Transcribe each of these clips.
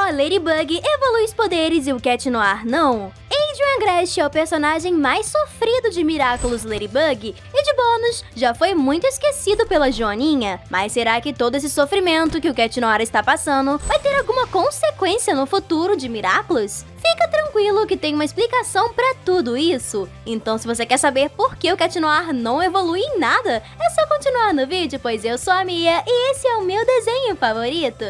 a Ladybug evolui os poderes e o Cat Noir não? Adrian Agreste é o personagem mais sofrido de Miraculous Ladybug e, de bônus, já foi muito esquecido pela Joaninha. Mas será que todo esse sofrimento que o Cat Noir está passando vai ter alguma consequência no futuro de Miraculous? Fica tranquilo que tem uma explicação pra tudo isso. Então, se você quer saber por que o Cat Noir não evolui em nada, é só continuar no vídeo, pois eu sou a Mia e esse é o meu desenho favorito.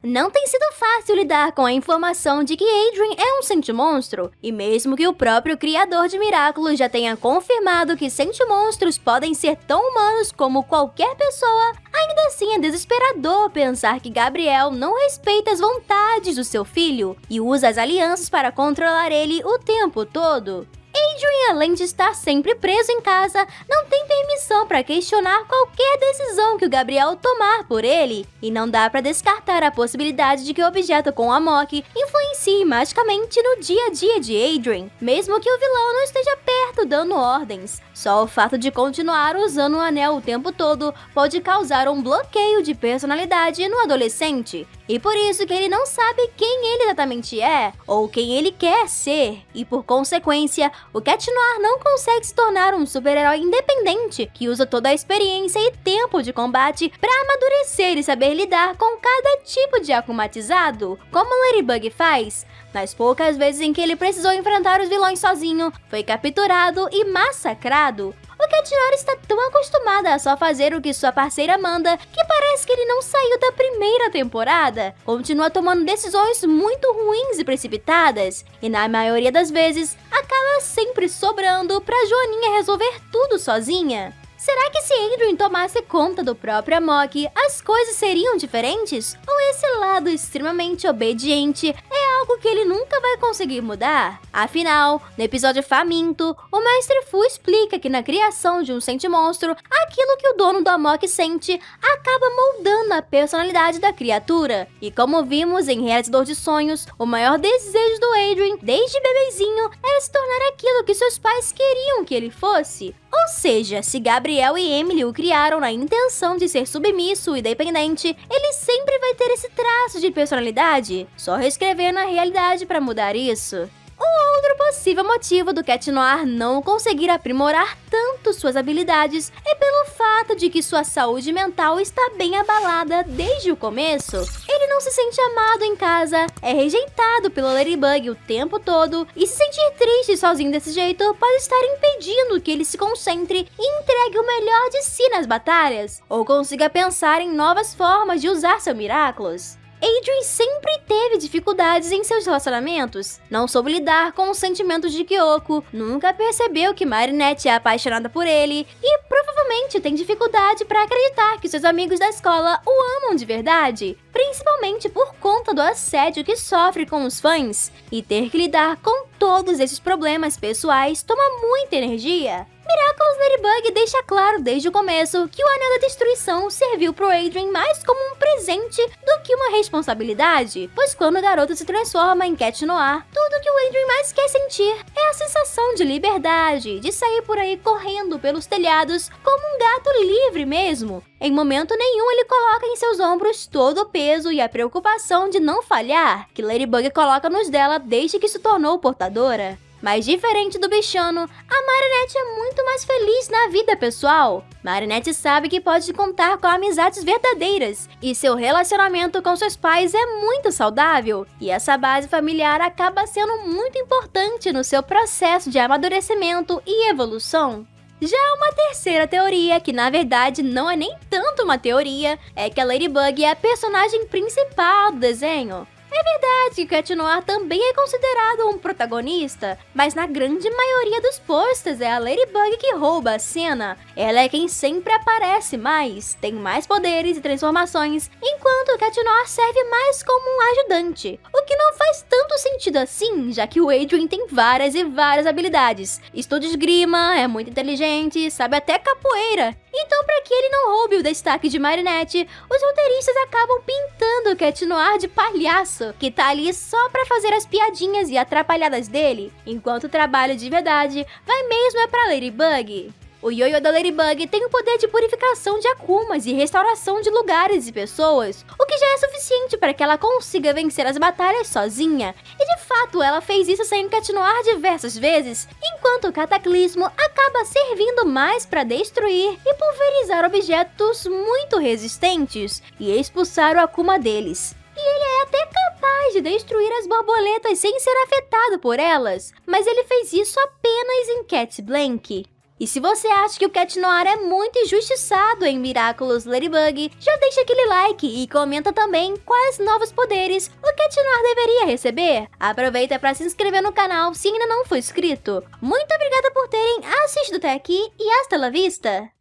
Não tem sido fácil lidar com a informação de que Adrien é um Sentimonstro, e mesmo que o próprio criador de Miraculous já tenha confirmado que Sentimonstros podem ser tão humanos como qualquer pessoa, ainda assim é desesperador pensar que Gabriel não respeita as vontades do seu filho e usa as alianças para controlar ele o tempo todo. Adrien, além de estar sempre preso em casa, não tem permissão para questionar qualquer decisão que o Gabriel tomar por ele, e não dá para descartar a possibilidade de que o objeto com Amok influencie magicamente no dia a dia de Adrien, mesmo que o vilão não esteja perto dando ordens. Só o fato de continuar usando o anel o tempo todo pode causar um bloqueio de personalidade no adolescente, e por isso que ele não sabe quem ele exatamente é, ou quem ele quer ser, e por consequência, o Cat Noir não consegue se tornar um super-herói independente que usa toda a experiência e tempo de combate para amadurecer e saber lidar com cada tipo de akumatizado, como Ladybug faz. Nas poucas vezes em que ele precisou enfrentar os vilões sozinho, foi capturado e massacrado. O Cat Noir está tão acostumado a só fazer o que sua parceira manda que parece que ele não saiu da primeira temporada. Continua tomando decisões muito ruins e precipitadas, e na maioria das vezes acaba sempre sobrando pra Joaninha resolver tudo sozinha. Será que se Adrien tomasse conta do próprio Amok, as coisas seriam diferentes? Ou esse lado extremamente obediente é algo que ele nunca vai conseguir mudar? Afinal, no episódio Faminto, o Mestre Fu explica que na criação de um Sentimonstro, aquilo que o dono do Amok sente acaba moldando a personalidade da criatura. E como vimos em Realizador de Sonhos, o maior desejo do Adrien, desde bebezinho, era se tornar aquilo que seus pais queriam que ele fosse. Ou seja, se Gabriel e Emily o criaram na intenção de ser submisso e dependente, ele sempre vai ter esse traço de personalidade, só reescrevendo a realidade para mudar isso. Um outro possível motivo do Cat Noir não conseguir aprimorar tanto suas habilidades é pelo fato de que sua saúde mental está bem abalada desde o começo. Ele não se sente amado em casa, é rejeitado pela Ladybug o tempo todo, e se sentir triste sozinho desse jeito pode estar impedindo que ele se concentre e entregue o melhor de si nas batalhas, ou consiga pensar em novas formas de usar seu Miraculous. Adrien sempre teve dificuldades em seus relacionamentos, não soube lidar com os sentimentos de Kyoko, nunca percebeu que Marinette é apaixonada por ele e provavelmente tem dificuldade para acreditar que seus amigos da escola o amam de verdade, principalmente por conta do assédio que sofre com os fãs, e ter que lidar com todos esses problemas pessoais toma muita energia. Miraculous Ladybug deixa claro desde o começo que o Anel da Destruição serviu pro Adrien mais como um presente do que uma responsabilidade, pois quando o garoto se transforma em Cat Noir, tudo que o Adrien mais quer sentir é a sensação de liberdade, de sair por aí correndo pelos telhados como um gato livre mesmo. Em momento nenhum ele coloca em seus ombros todo o peso e a preocupação de não falhar que Ladybug coloca nos dela desde que se tornou portadora. Mas diferente do bichano, a Marinette é muito mais feliz na vida pessoal. Marinette sabe que pode contar com amizades verdadeiras, e seu relacionamento com seus pais é muito saudável, e essa base familiar acaba sendo muito importante no seu processo de amadurecimento e evolução. Já uma terceira teoria, que na verdade não é nem tanto uma teoria, é que a Ladybug é a personagem principal do desenho. É verdade que Cat Noir também é considerado um protagonista, mas na grande maioria dos posters é a Ladybug que rouba a cena. Ela é quem sempre aparece mais, tem mais poderes e transformações, enquanto Cat Noir serve mais como um ajudante. O que não faz tanto sentido assim, já que o Adrien tem várias e várias habilidades. Estuda esgrima, é muito inteligente, sabe até capoeira. Então, para que ele não roube o destaque de Marinette, os roteiristas acabam pintando o Cat Noir de palhaço, que tá ali só pra fazer as piadinhas e atrapalhadas dele, enquanto o trabalho de verdade vai mesmo é pra Ladybug. O ioiô da Ladybug tem o poder de purificação de Akumas e restauração de lugares e pessoas, o que já é suficiente para que ela consiga vencer as batalhas sozinha. E de fato, ela fez isso sem Cat Noir diversas vezes, enquanto o Cataclismo acaba servindo mais para destruir e pulverizar objetos muito resistentes e expulsar o Akuma deles. E ele é até capaz de destruir as borboletas sem ser afetado por elas, mas ele fez isso apenas em Cat Blank. E se você acha que o Cat Noir é muito injustiçado em Miraculous Ladybug, já deixa aquele like e comenta também quais novos poderes o Cat Noir deveria receber. Aproveita para se inscrever no canal se ainda não for inscrito. Muito obrigada por terem assistido até aqui e hasta la vista!